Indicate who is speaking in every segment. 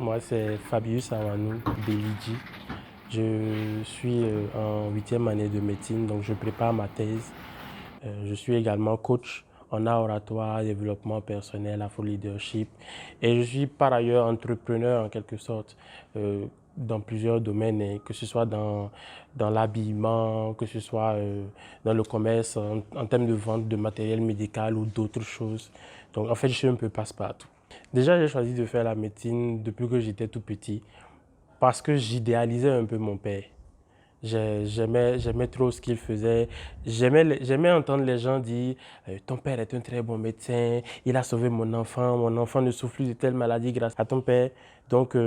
Speaker 1: Moi, c'est Fabius Amanou Belidji. Je suis en 8e année de médecine, donc je prépare ma thèse. Je suis également coach en art oratoire, développement personnel, afro-leadership. Et je suis par ailleurs entrepreneur en quelque sorte dans plusieurs domaines, et que ce soit dans l'habillement, que ce soit dans le commerce, en termes de vente de matériel médical ou d'autres choses. Donc en fait, je suis un peu passe-partout. Déjà, j'ai choisi de faire la médecine depuis que j'étais tout petit parce que j'idéalisais un peu mon père. J'aimais trop ce qu'il faisait. J'aimais entendre les gens dire ton père est un très bon médecin, il a sauvé mon enfant ne souffre plus de telle maladie grâce à ton père. Donc,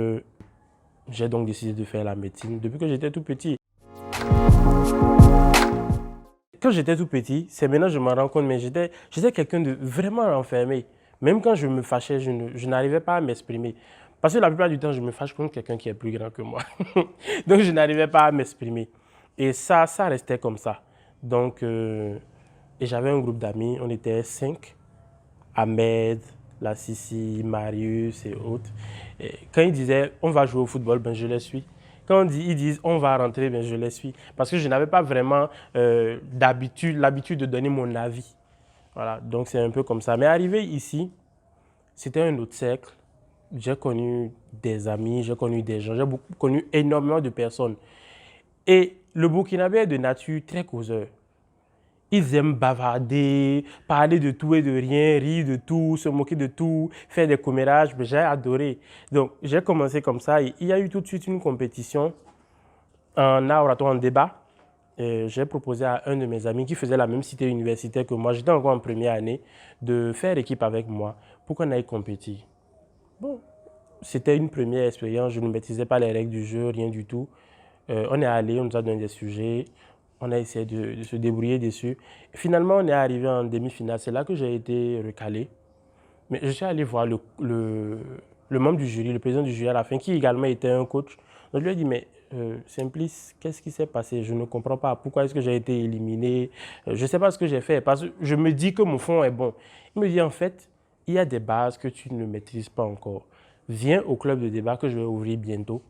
Speaker 1: j'ai donc décidé de faire la médecine depuis que j'étais tout petit. Quand j'étais tout petit, c'est maintenant que je me rends compte, mais j'étais quelqu'un de vraiment renfermé. Même quand je me fâchais, je n'arrivais pas à m'exprimer. Parce que la plupart du temps, je me fâche contre quelqu'un qui est plus grand que moi. Donc, je n'arrivais pas à m'exprimer. Et ça restait comme ça. Donc, et j'avais un groupe d'amis, on était 5. Ahmed, la Sissi, Marius et autres. Et quand ils disaient on va jouer au football, ben je les suis. Quand ils disent on va rentrer, ben je les suis. Parce que je n'avais pas vraiment l'habitude de donner mon avis. Voilà, donc c'est un peu comme ça. Mais arrivé ici, c'était un autre cercle. J'ai connu des amis, j'ai connu des gens, j'ai connu énormément de personnes. Et le Burkinabé est de nature très causeur. Ils aiment bavarder, parler de tout et de rien, rire de tout, se moquer de tout, faire des commérages. J'ai adoré. Donc, j'ai commencé comme ça. Et il y a eu tout de suite une compétition en art oratoire, en débat. J'ai proposé à un de mes amis qui faisait la même cité universitaire que moi, j'étais encore en première année, de faire équipe avec moi pour qu'on aille compétir. Bon, c'était une première expérience. Je ne maîtrisais pas les règles du jeu, rien du tout. On est allé, on nous a donné des sujets. On a essayé de se débrouiller dessus. Et finalement, on est arrivé en demi-finale. C'est là que j'ai été recalé. Mais je suis allé voir le membre du jury, le président du jury à la fin, qui également était un coach. Donc, je lui ai dit, mais Simplice, qu'est-ce qui s'est passé? Je ne comprends pas. Pourquoi est-ce que j'ai été éliminé? Je ne sais pas ce que j'ai fait. Parce que je me dis que mon fond est bon. Il me dit, en fait, il y a des bases que tu ne maîtrises pas encore. Viens au club de débat que je vais ouvrir bientôt.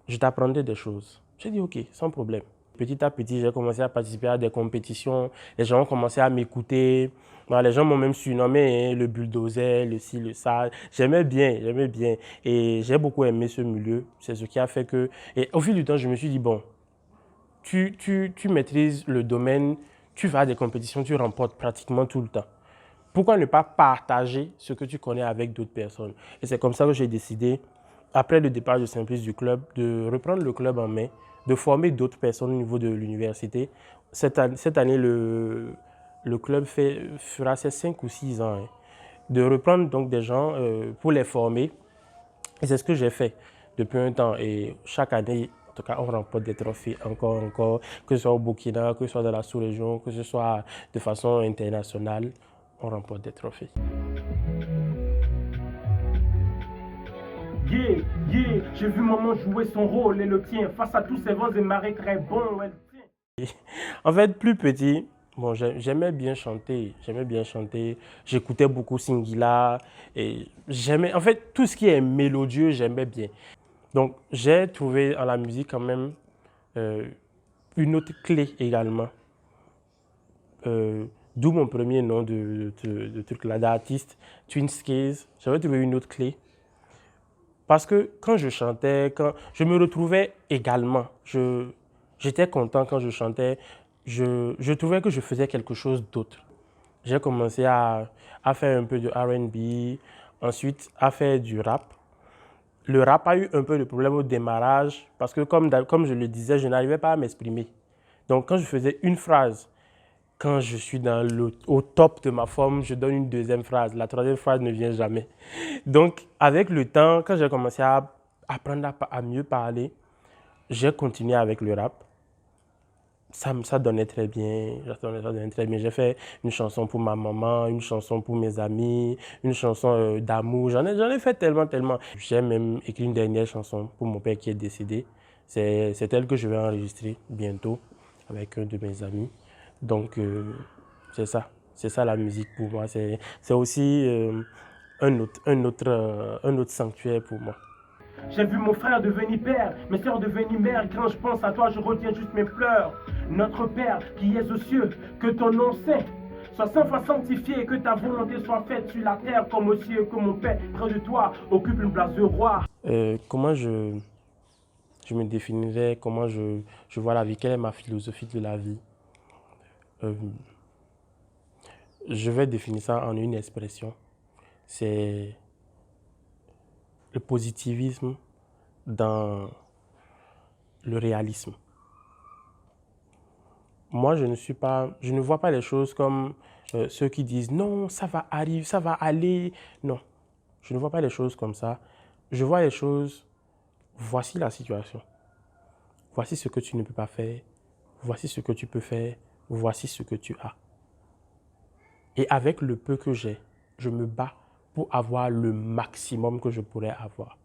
Speaker 1: Je t'apprendrai des choses. J'ai dit, OK, sans problème. Petit à petit, j'ai commencé à participer à des compétitions. Les gens ont commencé à m'écouter. Voilà, les gens m'ont même surnommé le bulldozer, le ci, le ça. J'aimais bien, j'aimais bien. Et j'ai beaucoup aimé ce milieu. C'est ce qui a fait que... Et au fil du temps, je me suis dit, bon, tu maîtrises le domaine, tu vas à des compétitions, tu remportes pratiquement tout le temps. Pourquoi ne pas partager ce que tu connais avec d'autres personnes? Et c'est comme ça que j'ai décidé, après le départ de Simplice du club, de reprendre le club en main, de former d'autres personnes au niveau de l'université. Cette année, le club fera ses 5 ou 6 ans. Hein. De reprendre donc des gens pour les former. Et c'est ce que j'ai fait depuis un temps. Et chaque année, en tout cas, on remporte des trophées encore, que ce soit au Burkina, que ce soit dans la sous-région, que ce soit de façon internationale, on remporte des trophées.
Speaker 2: Yeah, yeah, j'ai vu maman jouer son rôle et le tien face à tous ces vents et marées très bons.
Speaker 1: En fait, plus petit, bon, j'aimais bien chanter. J'écoutais beaucoup Singila. Et j'aimais, en fait, tout ce qui est mélodieux, j'aimais bien. Donc, j'ai trouvé en la musique quand même une autre clé également. D'où mon premier nom de truc là, d'artiste, Twin Skies. J'avais trouvé une autre clé. Parce que quand je chantais, quand je me retrouvais également, j'étais content quand je chantais, je trouvais que je faisais quelque chose d'autre. J'ai commencé à faire un peu de R&B, ensuite à faire du rap. Le rap a eu un peu de problème au démarrage parce que comme je le disais, je n'arrivais pas à m'exprimer. Donc quand je faisais une phrase, quand je suis au top de ma forme, je donne une deuxième phrase. La troisième phrase ne vient jamais. Donc, avec le temps, quand j'ai commencé à apprendre à mieux parler, j'ai continué avec le rap. Ça donnait très bien. Ça donnait très bien. J'ai fait une chanson pour ma maman, une chanson pour mes amis, une chanson d'amour. J'en ai fait tellement, tellement. J'ai même écrit une dernière chanson pour mon père qui est décédé. C'est elle que je vais enregistrer bientôt avec un de mes amis. Donc, c'est ça. C'est ça la musique pour moi. C'est aussi un autre sanctuaire pour moi.
Speaker 2: J'ai vu mon frère devenir père, mes sœurs devenir mère. Quand je pense à toi, je retiens juste mes pleurs. Notre Père qui es aux cieux, que ton nom saint soit 100 fois sanctifié, que ta volonté soit faite sur la terre comme aux cieux, que mon Père près de toi occupe une place de roi.
Speaker 1: Comment je me définirais, comment je vois la vie, quelle est ma philosophie de la vie? Euh, je vais définir ça en une expression. C'est le positivisme dans le réalisme. Moi, je ne vois pas les choses comme ceux qui disent non, ça va arriver, ça va aller. Non, je ne vois pas les choses comme ça. Je vois les choses, voici la situation. Voici ce que tu ne peux pas faire. Voici ce que tu peux faire. Voici ce que tu as. Et avec le peu que j'ai, je me bats pour avoir le maximum que je pourrais avoir.